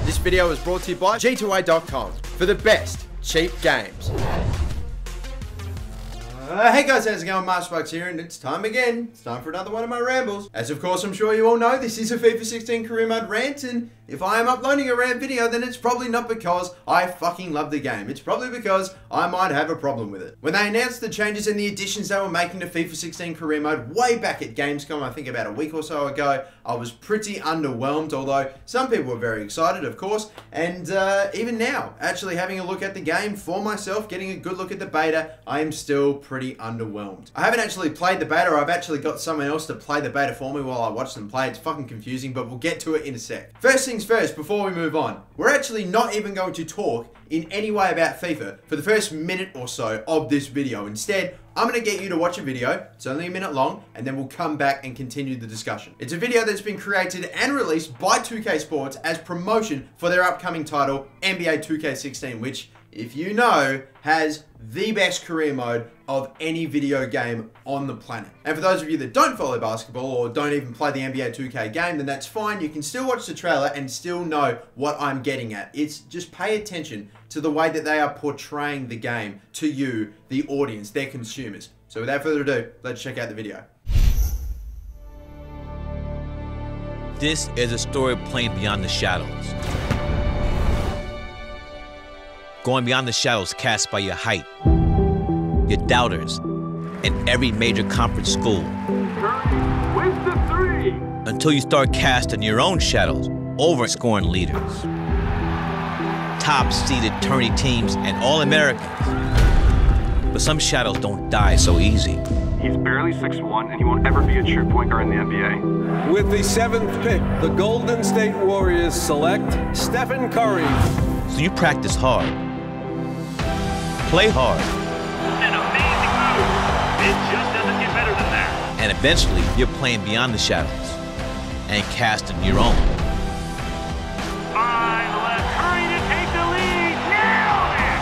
This video is brought to you by G2A.com for the best cheap games. Hey guys, how's it going? MasterBucks here, and it's time again. It's time for another one of my rambles. As of course I'm sure you all know, this is a FIFA 16 career mode rant, and if I am uploading a rant video, then it's probably not because I fucking love the game. It's probably because I might have a problem with it. When they announced the changes and the additions they were making to FIFA 16 career mode way back at Gamescom, I think about a week or so ago, I was pretty underwhelmed, although some people were very excited, of course, and even now, actually having a look at the game for myself, getting a good look at the beta, I am still pretty underwhelmed. I haven't actually played the beta, I've actually got someone else to play the beta for me while I watch them play. It's fucking confusing, but we'll get to it in a sec. First things first, before we move on, we're actually not even going to talk in any way about FIFA for the first minute or so of this video. Instead, I'm going to get you to watch a video, it's only a minute long, and then we'll come back and continue the discussion. It's a video that's been created and released by 2K Sports as promotion for their upcoming title, NBA 2K16, which, if you know, has the best career mode of any video game on the planet. And for those of you that don't follow basketball or don't even play the NBA 2K game, then that's fine. You can still watch the trailer and still know what I'm getting at. It's just pay attention to the way that they are portraying the game to you, the audience, their consumers. So without further ado, let's check out the video. This is a story playing beyond the shadows. Going beyond the shadows cast by your height, your doubters, and every major conference school. Curry with the three. Until you start casting your own shadows over scoring leaders, top-seeded tourney teams, and All-Americans. But some shadows don't die so easy. He's barely 6'1", and he won't ever be a true point guard in the NBA. With the 7th pick, the Golden State Warriors select Stephen Curry. So you practice hard, play hard, An amazing move. It just doesn't get better than that. and eventually you're playing beyond the shadows and casting your own. Fine, let Curry to take the lead. Nailed it.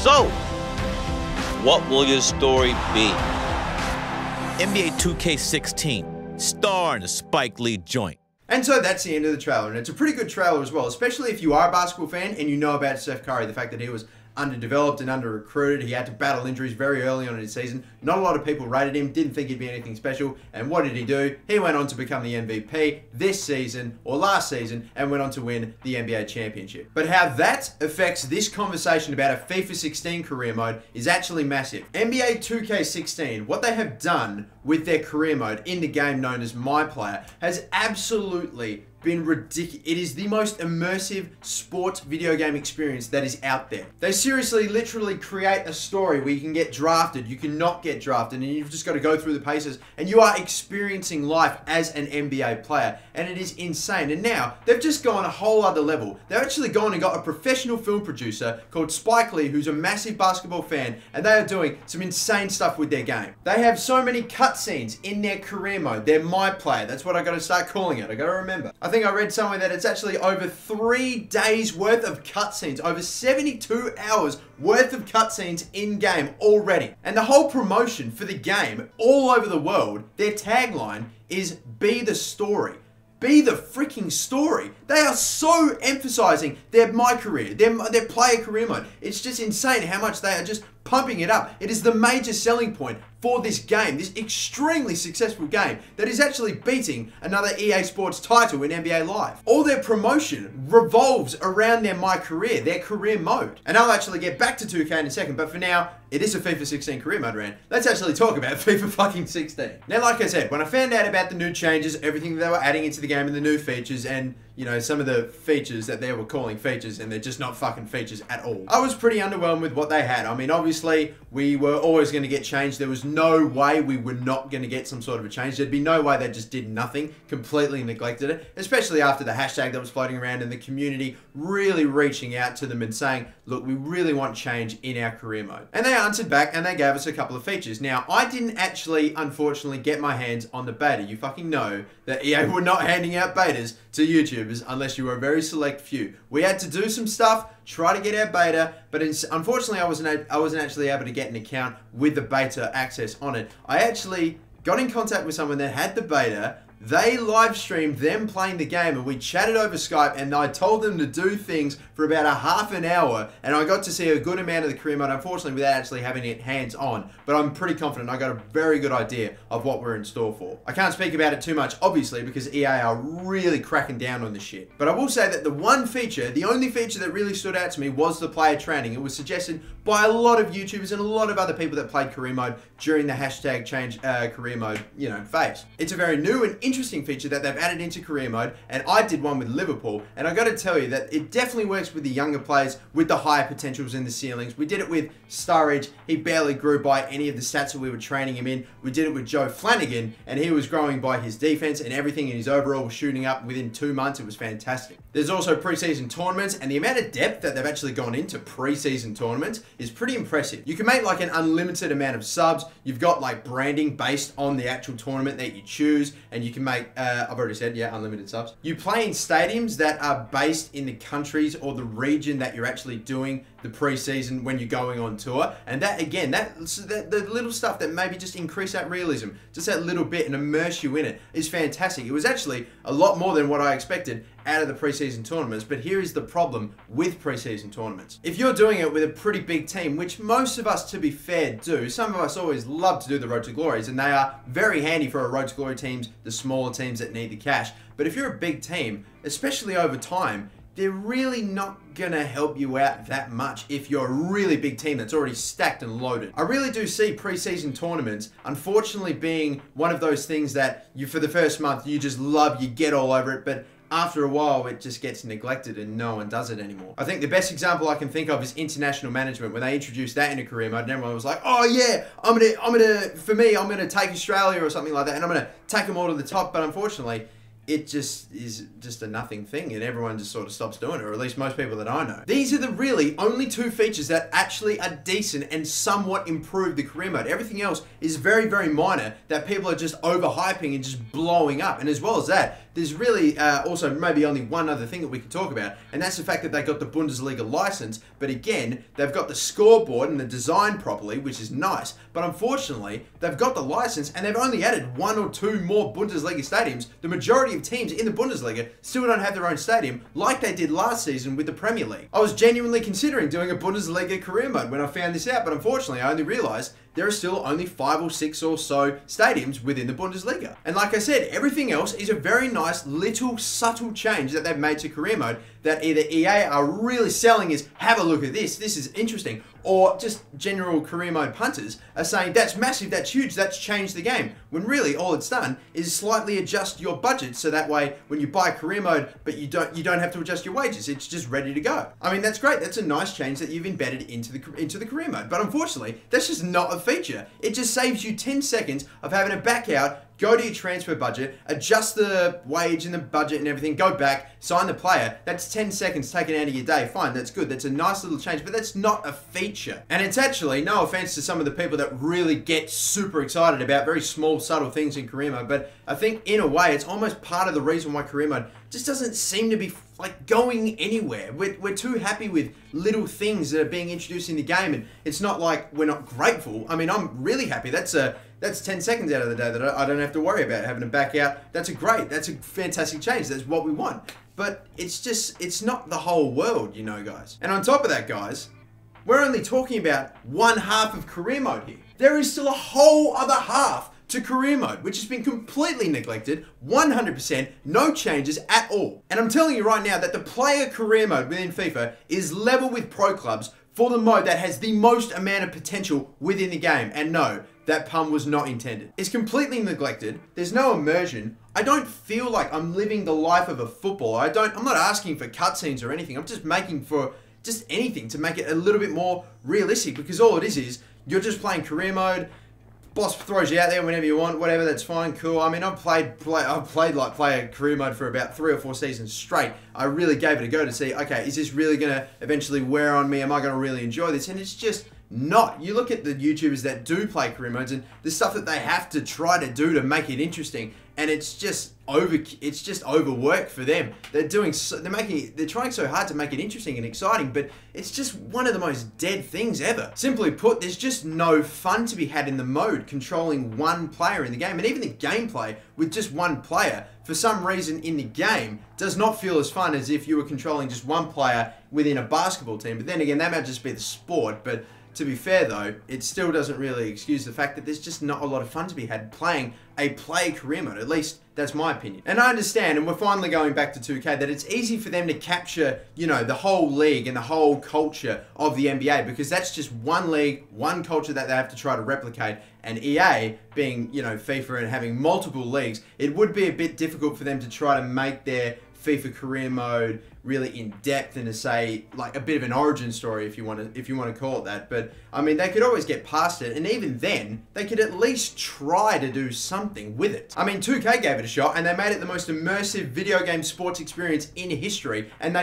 So, what will your story be? NBA 2K16, star in the Spike Lee joint. And so that's the end of the trailer, and it's a pretty good trailer as well, especially if you are a basketball fan and you know about Steph Curry, the fact that he was underdeveloped and under-recruited. He had to battle injuries very early on in his season. Not a lot of people rated him, didn't think he'd be anything special, and what did he do? He went on to become the MVP this season, or last season, and went on to win the NBA championship. But how that affects this conversation about a FIFA 16 career mode is actually massive. NBA 2K16, what they have done with their career mode in the game known as My Player, has absolutely been ridiculous. It is the most immersive sports video game experience that is out there. They seriously, literally create a story where you can get drafted, you can not get drafted, and you've just got to go through the paces, and you are experiencing life as an NBA player, and it is insane. And now, they've just gone a whole other level. They've actually gone and got a professional film producer called Spike Lee, who's a massive basketball fan, and they are doing some insane stuff with their game. They have so many cutscenes in their career mode, their My Player. That's what I got to start calling it. I got to remember. I think I read somewhere that it's actually over 3 days worth of cutscenes, over 72 hours worth of cutscenes in game already. And the whole promotion for the game all over the world, their tagline is "Be the story." Be the freaking story. They are so emphasizing their My Career, their player career mode. It's just insane how much they are just pumping it up. It is the major selling point for this game, this extremely successful game that is actually beating another EA Sports title in NBA Live. All their promotion revolves around their My Career, their career mode. And I'll actually get back to 2K in a second, but for now, it is a FIFA 16 career mode rant. Let's actually talk about FIFA fucking 16. Now, like I said, when I found out about the new changes, everything that they were adding into the game and the new features, and you know, some of the features that they were calling features and they're just not fucking features at all, I was pretty underwhelmed with what they had. I mean, obviously, we were always going to get change. There was no way we were not going to get some sort of a change. There'd be no way they just did nothing, completely neglected it, especially after the hashtag that was floating around and the community really reaching out to them and saying, look, we really want change in our career mode. And they answered back and they gave us a couple of features. Now, I didn't actually, unfortunately, get my hands on the beta. You fucking know that EA were not handing out betas to YouTube YouTubers unless you were a very select few. We had to do some stuff, try to get our beta, but unfortunately I wasn't actually able to get an account with the beta access on it. I actually got in contact with someone that had the beta. They live streamed them playing the game and we chatted over Skype, and I told them to do things for about a half an hour, and I got to see a good amount of the career mode, unfortunately without actually having it hands on, but I'm pretty confident I got a very good idea of what we're in store for. I can't speak about it too much obviously because EA are really cracking down on this shit, but I will say that the one feature, the only feature that really stood out to me was the player training. It was suggested by a lot of YouTubers and a lot of other people that played career mode during the hashtag change career mode, phase. It's a very new and interesting feature that they've added into career mode, and I did one with Liverpool, and I got to tell you that it definitely works with the younger players with the higher potentials in the ceilings. We did it with Sturridge. He barely grew by any of the stats that we were training him in. We did it with Joe Flanagan, and he was growing by his defense, and everything in his overall was shooting up within 2 months. It was fantastic. There's also preseason tournaments, and the amount of depth that they've actually gone into preseason tournaments is pretty impressive. You can make like an unlimited amount of subs. You've got like branding based on the actual tournament that you choose, and you can make I've already said, yeah, unlimited subs. You play in stadiums that are based in the countries or the region that you're actually doing the preseason when you're going on tour. And that, again, the little stuff that maybe just increase that realism, just that little bit and immerse you in it is fantastic. It was actually a lot more than what I expected out of the preseason tournaments, but here is the problem with preseason tournaments. If you're doing it with a pretty big team, which most of us, to be fair, do, some of us always love to do the Road to Glories, and they are very handy for a Road to Glory teams, the smaller teams that need the cash. But if you're a big team, especially over time, they're really not gonna help you out that much if you're a really big team that's already stacked and loaded. I really do see preseason tournaments, unfortunately, being one of those things that you, for the first month, you just love, you get all over it, but after a while, it just gets neglected and no one does it anymore. I think the best example I can think of is international management, when they introduced that into career mode and everyone was like, oh yeah, I'm gonna take Australia or something like that, and I'm gonna take them all to the top. But unfortunately, it just is just a nothing thing, and everyone just sort of stops doing it, or at least most people that I know. These are the really only two features that actually are decent and somewhat improve the career mode. Everything else is very, very minor that people are just overhyping and just blowing up. And as well as that, there's really also maybe only one other thing that we could talk about, and that's the fact that they got the Bundesliga license. But again, they've got the scoreboard and the design properly, which is nice. But unfortunately, they've got the license and they've only added 1 or 2 more Bundesliga stadiums. The majority of teams in the Bundesliga still don't have their own stadium like they did last season with the Premier League. I was genuinely considering doing a Bundesliga career mode when I found this out, but unfortunately I only realized there are still only 5 or 6 or so stadiums within the Bundesliga. And like I said, everything else is a very nice little subtle change that they've made to career mode that either EA are really selling as, have a look at this is interesting, or just general career mode punters are saying that's massive, that's huge, that's changed the game. When really all it's done is slightly adjust your budget so that way when you buy career mode, but you don't have to adjust your wages. It's just ready to go. I mean, that's great. That's a nice change that you've embedded into the career mode. But unfortunately, that's just not a feature. It just saves you 10 seconds of having to back out, go to your transfer budget, adjust the wage and the budget and everything, go back, sign the player. That's 10 seconds taken out of your day. Fine, that's good. That's a nice little change, but that's not a feature. And it's actually, no offense to some of the people that really get super excited about very small, subtle things in career mode, but I think in a way, it's almost part of the reason why career mode just doesn't seem to be like going anywhere. We're too happy with little things that are being introduced in the game, and it's not like we're not grateful. I mean, I'm really happy. That's 10 seconds out of the day that I don't have to worry about having to back out. That's a fantastic change. That's what we want. But it's not the whole world, you know, guys. And on top of that, guys, we're only talking about one half of career mode here. There is still a whole other half to career mode, which has been completely neglected, 100%, no changes at all. And I'm telling you right now that the player career mode within FIFA is level with pro clubs for the mode that has the most amount of potential within the game. And no, that pun was not intended. It's completely neglected. There's no immersion. I don't feel like I'm living the life of a footballer. I'm not asking for cutscenes or anything. I'm just making for just anything to make it a little bit more realistic, because all it is you're just playing career mode. Boss throws you out there whenever you want, whatever, that's fine, cool. I mean, I've played player career mode for about 3 or 4 seasons straight. I really gave it a go to see, okay, is this really gonna eventually wear on me? Am I gonna really enjoy this? And it's just not. You look at the YouTubers that do play career modes and the stuff that they have to try to do to make it interesting, and it's just overwork for them. They're trying so hard to make it interesting and exciting, but it's just one of the most dead things ever. Simply put, there's just no fun to be had in the mode controlling one player in the game, and even the gameplay with just one player, for some reason in the game, does not feel as fun as if you were controlling just one player within a basketball team. But then again, that might just be the sport, but to be fair though, it still doesn't really excuse the fact that there's just not a lot of fun to be had playing a player career mode. At least that's my opinion. And I understand, and we're finally going back to 2K, that it's easy for them to capture, you know, the whole league and the whole culture of the NBA, because that's just one league, one culture that they have to try to replicate. And EA, being, you know, FIFA and having multiple leagues, it would be a bit difficult for them to try to make their FIFA career mode really in depth and to say like a bit of an origin story, if you want to call it that. But I mean, they could always get past it, and even then they could at least try to do something with it. I mean, 2K gave it a shot and they made it the most immersive video game sports experience in history, and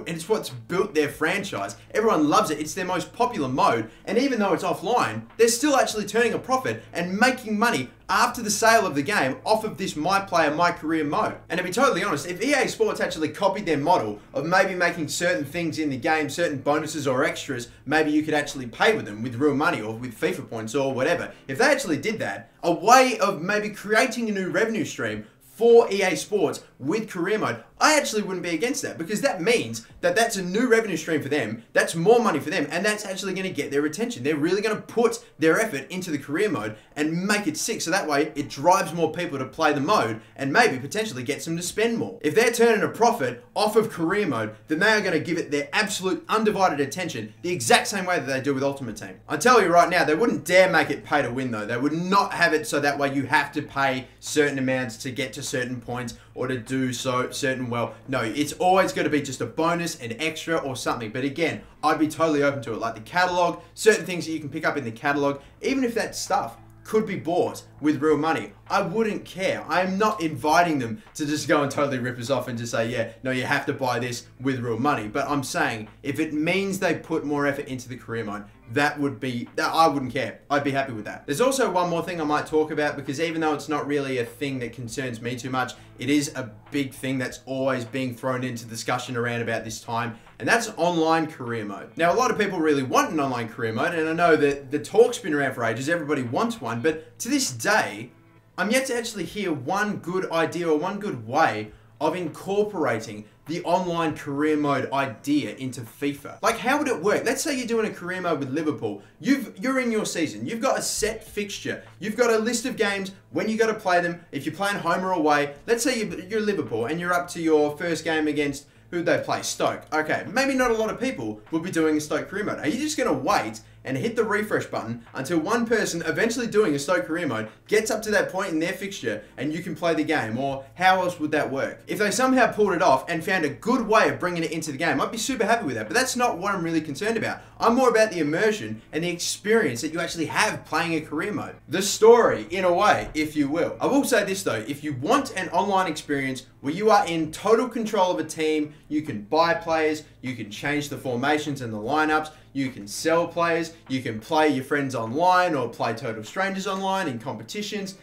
it's what's built their franchise. Everyone loves it. It's their most popular mode, and even though it's offline, they're still actually turning a profit and making money after the sale of the game off of this my player, my career mode. And to be totally honest, if EA Sports actually copied their model of maybe making certain things in the game, certain bonuses or extras, maybe you could actually pay with them with real money or with FIFA points or whatever. If they actually did that, a way of maybe creating a new revenue stream for EA Sports with career mode, I actually wouldn't be against that, because that means that that's a new revenue stream for them, that's more money for them, and that's actually going to get their attention. They're really going to put their effort into the career mode and make it sick, so that way it drives more people to play the mode and maybe potentially gets them to spend more. If they're turning a profit off of career mode, then they are going to give it their absolute undivided attention the exact same way that they do with Ultimate Team. I tell you right now, they wouldn't dare make it pay to win though. They would not have it so that way you have to pay certain amounts to get to certain points or to do so certain well. No, it's always going to be just a bonus, an extra or something. But again, I'd be totally open to it. Like the catalog, certain things that you can pick up in the catalog, even if that stuff could be bought with real money, I wouldn't care. I am not inviting them to just go and totally rip us off and just say, yeah, no, you have to buy this with real money. But I'm saying, if it means they put more effort into the career mode, I wouldn't care. I'd be happy with that. There's also one more thing I might talk about, because even though it's not really a thing that concerns me too much, it is a big thing that's always being thrown into discussion around about this time, and that's online career mode. Now, a lot of people really want an online career mode, and I know that the talk's been around for ages, everybody wants one, but to this day, I'm yet to actually hear one good idea or one good way of incorporating the online career mode idea into FIFA. Like, how would it work? Let's say you're doing a career mode with Liverpool. You're in your season. You've got a set fixture. You've got a list of games when you got to play them. If you're playing home or away, let's say you're Liverpool and you're up to your first game against, who'd they play? Stoke. Okay, maybe not a lot of people will be doing a Stoke career mode. Are you just going to wait and hit the refresh button until one person eventually doing a Stoke career mode gets up to that point in their fixture and you can play the game? Or how else would that work? If they somehow pulled it off and found a good way of bringing it into the game, I'd be super happy with that. But that's not what I'm really concerned about. I'm more about the immersion and the experience that you actually have playing a career mode. The story, in a way, if you will. I will say this though, if you want an online experience where you are in total control of a team, you can buy players, you can change the formations and the lineups, you can sell players, you can play your friends online or play total strangers online in competitions,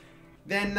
then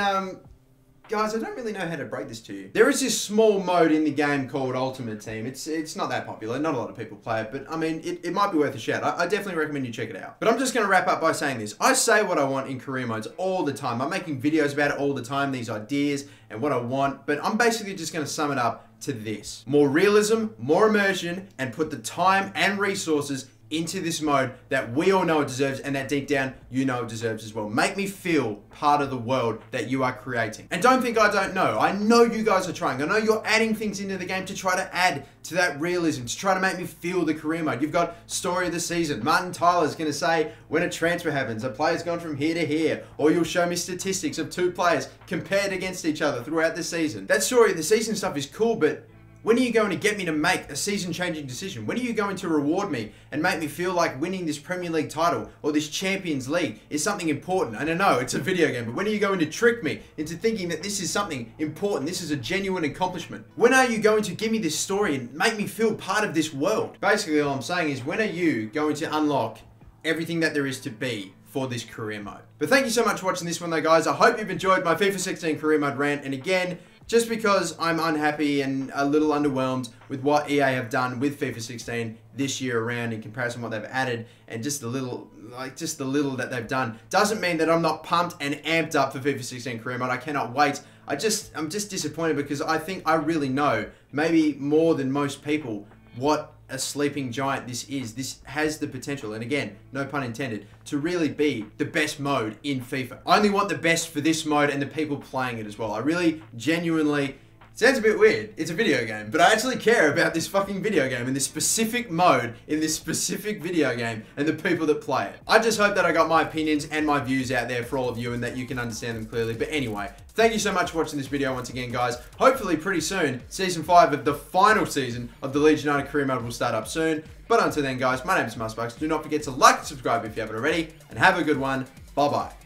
guys, I don't really know how to break this to you. There is this small mode in the game called Ultimate Team. It's not that popular, not a lot of people play it, but I mean, it might be worth a shout. I definitely recommend you check it out. But I'm just gonna wrap up by saying this. I say what I want in career modes all the time. I'm making videos about it all the time, these ideas and what I want, but I'm basically just gonna sum it up to this. More realism, more immersion, and put the time and resources into this mode that we all know it deserves, and that deep down you know it deserves as well. Make me feel part of the world that you are creating. And don't think I don't know. I know you guys are trying. I know you're adding things into the game to try to add to that realism, to try to make me feel the career mode. You've got story of the season. Martin Tyler's going to say when a transfer happens, a player's gone from here to here, or you'll show me statistics of two players compared against each other throughout the season. That story of the season stuff is cool, but when are you going to get me to make a season-changing decision? When are you going to reward me and make me feel like winning this Premier League title or this Champions League is something important? And I know it's a video game, but when are you going to trick me into thinking that this is something important, this is a genuine accomplishment? When are you going to give me this story and make me feel part of this world? Basically, all I'm saying is, when are you going to unlock everything that there is to be for this career mode. But thank you so much for watching this one though, guys. I hope you've enjoyed my FIFA 16 career mode rant. And again, just because I'm unhappy and a little underwhelmed with what EA have done with FIFA 16 this year around in comparison to what they've added and just the little that they've done, doesn't mean that I'm not pumped and amped up for FIFA 16 career mode. I cannot wait. I'm just disappointed because I think I really know, maybe more than most people, what a sleeping giant this is. This has the potential, and again, no pun intended, to really be the best mode in FIFA. I only want the best for this mode and the people playing it as well. I really genuinely, sounds a bit weird, it's a video game, but I actually care about this fucking video game and this specific mode in this specific video game and the people that play it. I just hope that I got my opinions and my views out there for all of you and that you can understand them clearly. But anyway, thank you so much for watching this video once again, guys. Hopefully pretty soon, Season 5 of the final season of the Leeds United career mode will start up soon. But until then, guys, my name is MasterBucks. Do not forget to like and subscribe if you haven't already, and have a good one. Bye-bye.